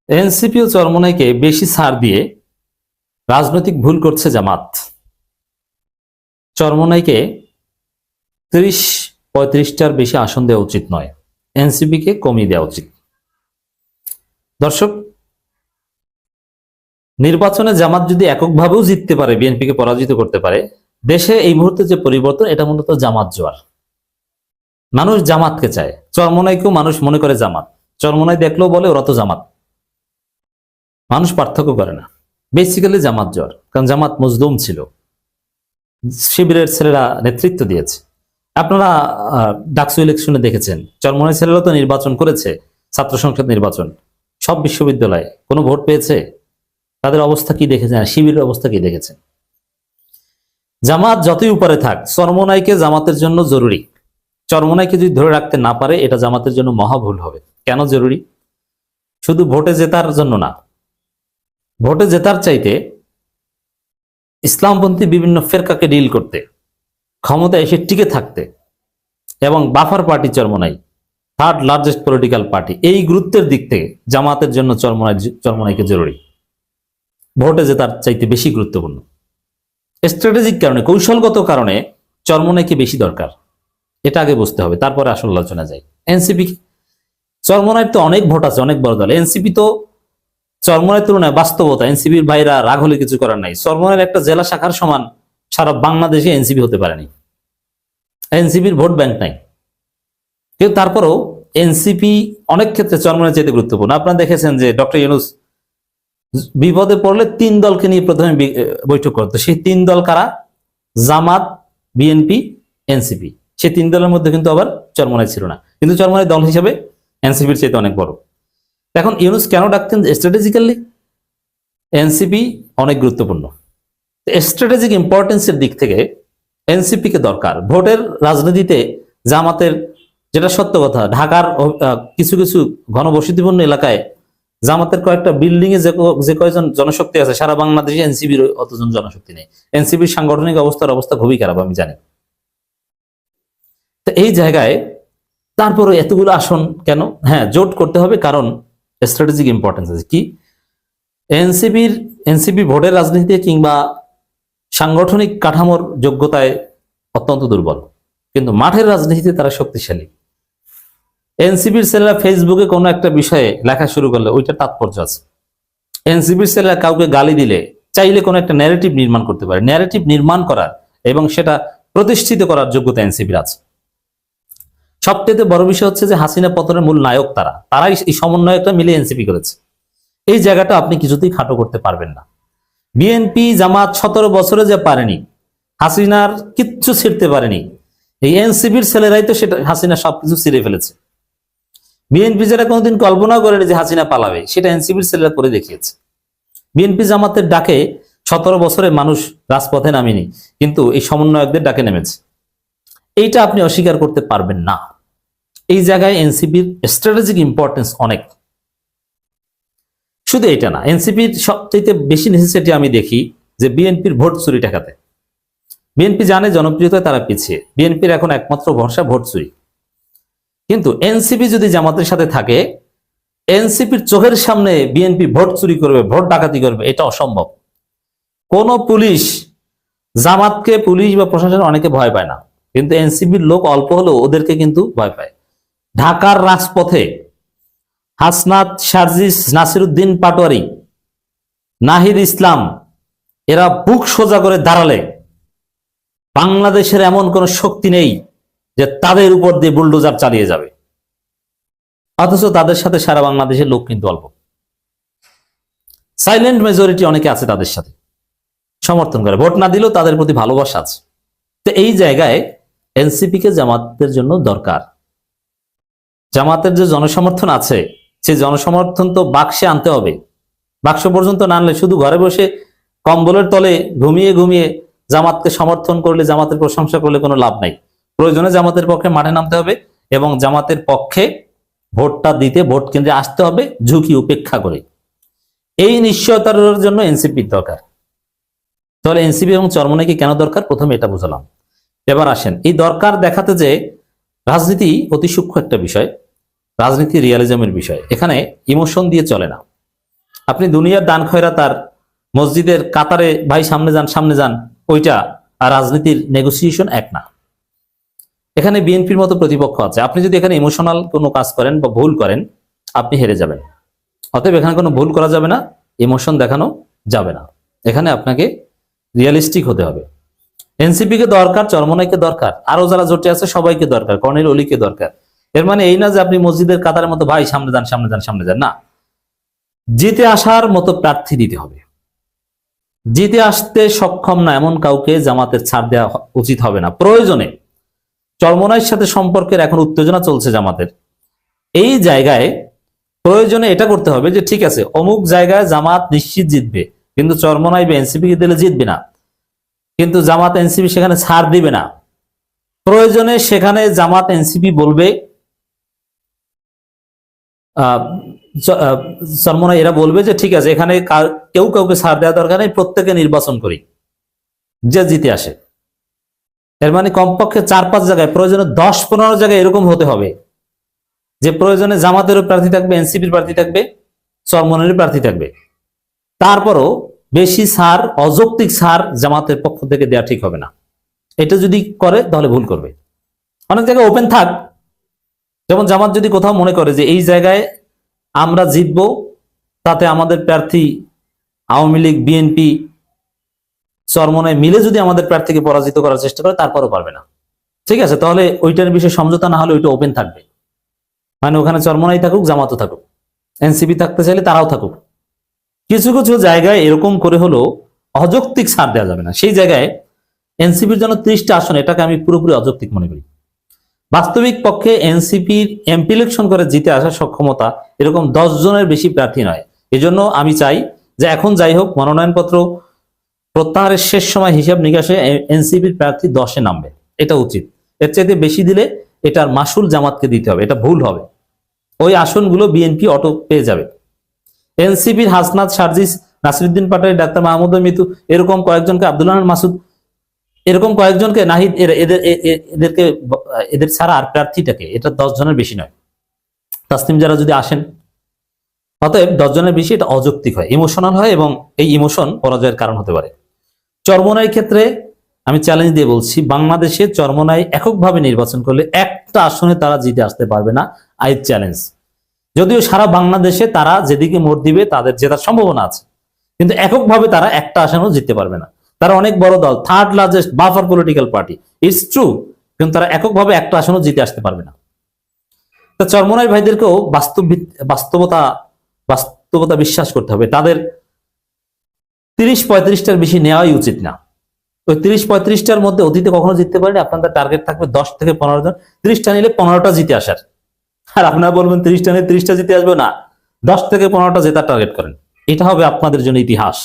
NCP ও চরমোনাইকে বেশি ছাড় দিয়ে রাজনৈতিক ভুল করছে জামাত। চরমোনাইকে 30-35টার বেশি আসন দেওয়া উচিত নয়, এনসিপি কে কমিয়ে দেওয়া উচিত। দর্শক, নির্বাচনে জামাত যদি এককভাবেও জিততে পারে, বিএনপিকে পরাজিত করতে পারে, দেশে এই মুহূর্তে যে পরিবর্তন, এটা মূলত জামাত জোয়ার। মানুষ জামাতকে চায়। চরমোনাইকেও মানুষ মনে করে জামাত, চরমোনাই দেখলেও বলে ওরা তো জামাত। মানুষ পার্থক্য করে না, বেসিক্যালি জামাত জোয়ার। কারণ জামাত মজলুম ছিল, শিবিরের ছেলেরা নেতৃত্ব দিয়েছে। আপনারা ডাকসু ইলেকশনে দেখেছেন, চরমোনাই ছেলেরা তো নির্বাচন করেছে, ছাত্র সংসদ নির্বাচন, সব বিশ্ববিদ্যালয়ে কোনো ভোট পেয়েছে? তাদের অবস্থা কি দেখেছেন? শিবিরের অবস্থা কি দেখেছেন? জামাত যতই উপরে থাক, চরমোনাইকে জামাতের জন্য জরুরি। চরমোনাইকে যদি ধরে রাখতে না পারে, এটা জামাতের জন্য মহা ভুল হবে। কেন জরুরি? শুধু ভোটে জেতার জন্য না, ভোটে জেতার চাইতে ইসলামপন্থী বিভিন্ন ফেরকাকে ডিল করতে, ক্ষমতা এসে টিকে থাকতে, এবং buffer party Charmonai, third largest political party, এই গুরুত্বের দিক থেকে জামাতের জন্য চরমোনাইকে জরুরি। ভোটে জেতার চাইতে বেশি গুরুত্বপূর্ণ। স্ট্র্যাটেজিক কারণে, কৌশলগত কারণে চরমোনাইকে বেশি দরকার, এটা আগে বুঝতে হবে, তারপরে আসল আলোচনা যায়। এনসিপি, চরমোনাইয়ের তো অনেক ভোট আছে, অনেক বড় দল। এনসিপি তো চরমোনাইয়ের তুলনায় বাস্তবতা, এনসিপির ভাইরা রাগ হলে কিছু করার নাই। চরমোনাইয়ের একটা জেলা শাখার সমান সারা বাংলাদেশে এনসিপি হতে পারেনি। এনসিপির ভোট ব্যাংক নাই, কিন্তু তারপরেও এনসিপি অনেক ক্ষেত্রে চরমোনাই চাইতে গুরুত্বপূর্ণ। আপনারা দেখেছেন যে ডক্টর ইউনূস বিপদে পড়লে 3 দলকে নিয়ে প্রথমে বৈঠক করতো। সেই 3 দল কারা? জামাত, বিএনপি, এনসিপি। সেই 3 দলের মধ্যে কিন্তু আবার চরমোনাই ছিল না, কিন্তু চরমোনাই দল হিসেবে এনসিপির চাইতে অনেক বড়। এখন ইউনূস কেন ডাকতেন? স্ট্র্যাটেজিক্যালি এনসিপি অনেক গুরুত্বপূর্ণ। স্ট্র্যাটেজিক ইম্পর্টেন্সের দিক থেকে এনসিপি কে দরকার। ভোটের রাজনীতিতে জামাতের, যেটা সত্য কথা, ঢাকার কিছু কিছু ঘনবসতিপূর্ণ এলাকায় জামাতের কয়েকটা বিল্ডিং এ যে কয়জন জনশক্তি আছে, সারা বাংলাদেশে এনসিপির অতজন জনশক্তি নেই। এনসিপির সাংগঠনিক অবস্থা খুবই খারাপ, আমি জানি। তো এই জায়গায় তারপরে এতগুলো আসন কেন? হ্যাঁ, জোট করতে হবে, কারণ স্ট্র্যাটেজিক ইম্পর্টেন্স আছে। কি? এনসিপি ভোটের রাজনীতিতে কিংবা সাংগঠনিক কাঠামোর যোগ্যতায় অত্যন্ত দুর্বল, কিন্তু মাঠের রাজনীতিতে তারা শক্তিশালী। এনসিপির ছেলেরা ফেসবুকে কোনো একটা বিষয়ে লেখা শুরু করলে ওইটা তাৎপর্য আছে। এনসিপির ছেলেরা কাউকে গালি দিলে চাইলে কোনো একটা ন্যারেটিভ নির্মাণ করতে পারে। ন্যারেটিভ নির্মাণ করার এবং সেটা প্রতিষ্ঠিত করার যোগ্যতা এনসিপির আছে। সবচেয়ে বড় বিষয় হচ্ছে যে হাসিনা পতনের মূল নায়ক তারাই এই সমন্বয়কটা মিলে এনসিপি করেছে। এই জায়গাটা আপনি কিছুতেই খাটো করতে পারবেন না। বিএনপি জামাত 17 বছরে যে পারেনি, হাসিনার কিচ্ছু ছিঁড়তে পারেনি, এই এনসিপির ছেলেরাই তো সেটা হাসিনা সবকিছু ছিঁড়ে ফেলেছে। বিএনপি যেটা কোনোদিন কল্পনাও করেনি যে হাসিনা পালাবে, সেটা এনসিপির ছেলেরা করে দেখিয়েছে। বিএনপি জামাতের ডাকে 17 বছরে মানুষ রাজপথে নামেনি, কিন্তু এই সমন্বয়কদের ডাকে নেমেছে। এইটা আপনি অস্বীকার করতে পারবেন না। এই জায়গায় এনসিপির স্ট্র্যাটেজিক ইম্পর্টেন্স অনেক। শুধু এটা না, এনসিপির সবচেয়ে বেশি নেসেসিটি আমি দেখি যে বিএনপির ভোট চুরি ঠেকাতে। বিএনপি জানে জনপ্রিয়তায় তারা পিছিয়ে, বিএনপির এখন একমাত্র ভরসা ভোট চুরি। কিন্তু এনসিপি যদি জামাতের সাথে থাকে, এনসিপির চোখের সামনে বিএনপি ভোট চুরি করবে, ভোট ডাকাতি করবে, এটা অসম্ভব। কোন পুলিশ, জামাতকে পুলিশ বা প্রশাসন অনেকে ভয় পায় না, কিন্তু এনসিপির লোক অল্প হলেও ওদেরকে কিন্তু ভয় পায়। ঢাকার রাজপথে হাসনাত, সার্জিস, নাসিরউদ্দিন পাটোয়ারি, নাহিদ ইসলাম, এরা বুক সোজা করে দাঁড়ালে বাংলাদেশের এমন কোন শক্তি নেই যে তাদের উপর দিয়ে বুলডোজার চালিয়ে যাবে। অথচ তাদের সাথে সারা বাংলাদেশের লোক কিন্তু অল্প। সাইলেন্ট মেজরিটি অনেকে আছে তাদের সাথে, সমর্থন করে, ভোট না দিলেও তাদের প্রতি ভালোবাসা আছে। তো এই জায়গায় এনসিপি কে জামাতের জন্য দরকার। জামাতের যে জনসমর্থন আছে, সেই জনসমর্থন তো বাক্সে আনতে হবে। বাক্স পর্যন্ত না আনলে, শুধু ঘরে বসে কম্বলের তলে ঘুমিয়ে ঘুমিয়ে জামাতকে সমর্থন করলে, জামাতের প্রশংসা করলে কোনো লাভ নাই। প্রয়োজনে জামাতের পক্ষে মাঠে নামতে হবে এবং জামাতের পক্ষে ভোটটা দিতে, ভোট কেন্দ্রে আসতে হবে ঝুঁকি উপেক্ষা করে। এই নিশ্চয়তার জন্য এনসিপির দরকার। তাহলে এনসিপি এবং চরমোনাইকে কেন দরকার, প্রথমে এটা বুঝলাম। এবার আসেন এই দরকার দেখাতে, যে রাজনীতি অতি সূক্ষ্ম একটা বিষয়, রাজনীতি রিয়ালিজমের বিষয়। এখানে ইমোশন দিয়ে চলে না। আপনি দুনিয়ার দান খয়রাতার মসজিদের কাতারে ভাই সামনে যান সামনে যান, ওইটা আর রাজনীতির নেগোসিয়েশন এক না। এখানে বিএনপির মতো প্রতিপক্ষ আছে, আপনি যদি এখানে ইমোশনাল কোনো কাজ করেন বা ভুল করেন আপনি হেরে যাবেন। অতএব এখানে কোনো ভুল করা যাবে না, ইমোশন দেখানো যাবে না, এখানে আপনাকে রিয়েলিস্টিক হতে হবে। এনসিপি কে দরকার, চরমনাইকে দরকার, আরো যারা জোটে আছে সবাইকে দরকার, কর্নেল অলিকে দরকার। এর মানে এই না যে আপনি মসজিদের কাতারের মতো ভাই সামনে যান সামনে যান সামনে যান, না, জিতে আসার মতো প্রার্থী দিতে হবে। জিতে আসতে সক্ষম না এমন কাউকে জামাতের ছাড় দেওয়া উচিত হবে না। প্রয়োজনে চরমনাইয়ের সাথে সম্পর্কের এখন উত্তেজনা চলছে জামাতের, এই জায়গায় প্রয়োজনে এটা করতে হবে যে ঠিক আছে অমুক জায়গায় জামাত নিশ্চিত জিতবে, কিন্তু চরমনাই বা এনসিপি কে দিলে জিতবে না, কিন্তু জামাত এনসিপি সেখানে ছাড় দিবে না। প্রয়োজনে সেখানে জামাত এনসিপি বলবে, চরমনাই এরা বলবে যে ঠিক আছে এখানে কেউ কাউকে ছাড় দেওয়া দরকার নেই, প্রত্যেকে নির্বাচন করি, যে জিতে আসে। এর মানে কমপক্ষে 4-5 জায়গায়, প্রয়োজনে 10-15 জায়গায় এরকম হতে হবে যে প্রয়োজনে জামাতেরও প্রার্থী থাকবে, এনসিপির প্রার্থী থাকবে, চরমনাইয়ের প্রার্থী থাকবে। তারপরও বেশি ছাড়, অযৌক্তিক ছাড় জামাতের পক্ষ থেকে দেওয়া ঠিক হবে না। এটা যদি করে তাহলে ভুল করবে। অনেক জায়গায় ওপেন থাক, যেমন জামাত যদি কোথাও মনে করে যে এই জায়গায় আমরা জিতবো, তাতে আমাদের প্রার্থী আওয়ামী লীগ, বিএনপি, চরমনাই মিলে যদি আমাদের প্রার্থীকে পরাজিত করার চেষ্টা করে, তারপরও পারবে না। ঠিক আছে, তাহলে ওইটার বিষয়ে সমঝোতা না হলে ওইটা ওপেন থাকবে, মানে ওখানে চরমনাই থাকুক, জামাতও থাকুক, এনসিপি থাকতে চাইলে তারাও থাকুক। কিছু কিছু জায়গায় এরকম করে হলো অযৌক্তিক ছাড় দেওয়া যাবে না। সেই জায়গায় এনসিপির জন্য 30টা আসন, এটাকে আমি পুরোপুরি অযৌক্তিক মনে করি। বাস্তবিক পক্ষে এনসিপির এমপি ইলেকশন করে জিতে আসার সক্ষমতা এরকম 10 জনের বেশি প্রার্থী নয়। এজন্য আমি চাই যে এখন যাই হোক মনোনয়নপত্র প্রত্যাহারের শেষ সময় হিসাব নিকাশে এনসিপির প্রার্থী 10-এ নামবে, এটা উচিত। এর চাইতে বেশি দিলে এটার মাসুল জামাতকে দিতে হবে, এটা ভুল হবে। ওই আসনগুলো বিএনপি অটো পেয়ে যাবে। এনসিপির হাসনাত, সার্জিস, নাসিরুদ্দিন পাটোয়ারি, ডাক্তার মাহমুদ মিতু, এরকম কয়েকজনকে, আব্দুল হান্নান মাসুদ, এরকম কয়েকজনকে, নাহিদ, এদেরকে, এদের ছাড়া আর প্রার্থীটাকে, এটা 10 জনের বেশি নয়। তাসনিম যারা যদি আসেন, অতএব 10 জনের বেশি, এটা অযৌক্তিক হয়, ইমোশনাল হয়, এবং এই ইমোশন পরাজয়ের কারণ হতে পারে। চরমনাই ক্ষেত্রে আমি চ্যালেঞ্জ দিয়ে বলছি, বাংলাদেশে চরমনাই এককভাবে নির্বাচন করলে একটা আসনে তারা জিতে আসতে পারবে না। I challenge. যদিও সারা বাংলাদেশে তারা যেদিকে মোড় দিবে তাদের জেতার সম্ভাবনা আছে, কিন্তু এককভাবে তারা একটা আসনেও জিততে পারবে না। তারা অনেক বড় দল, 3rd largest buffer political party, it's true, কিন্তু তারা এককভাবে একটা আসনও জিতে আসতে পারবে না। তো চরমনাই ভাইদেরকেও বাস্তবতা বিশ্বাস করতে হবে। তাদের 30-35টার বেশি নেওয়াই উচিত না। ওই 30-35টার মধ্যে অতীতে কখনো জিততে পারেনি, আপনাদের টার্গেট থাকবে 10 থেকে 15 জন। 30টা নিলে 15টা জিতে আসার। আর আপনারা বলবেন 30টা নিলে 30টা জিতে আসবে না, 10 থেকে 15টা জেতার টার্গেট করেন, এটা হবে আপনাদের জন্য ইতিহাস।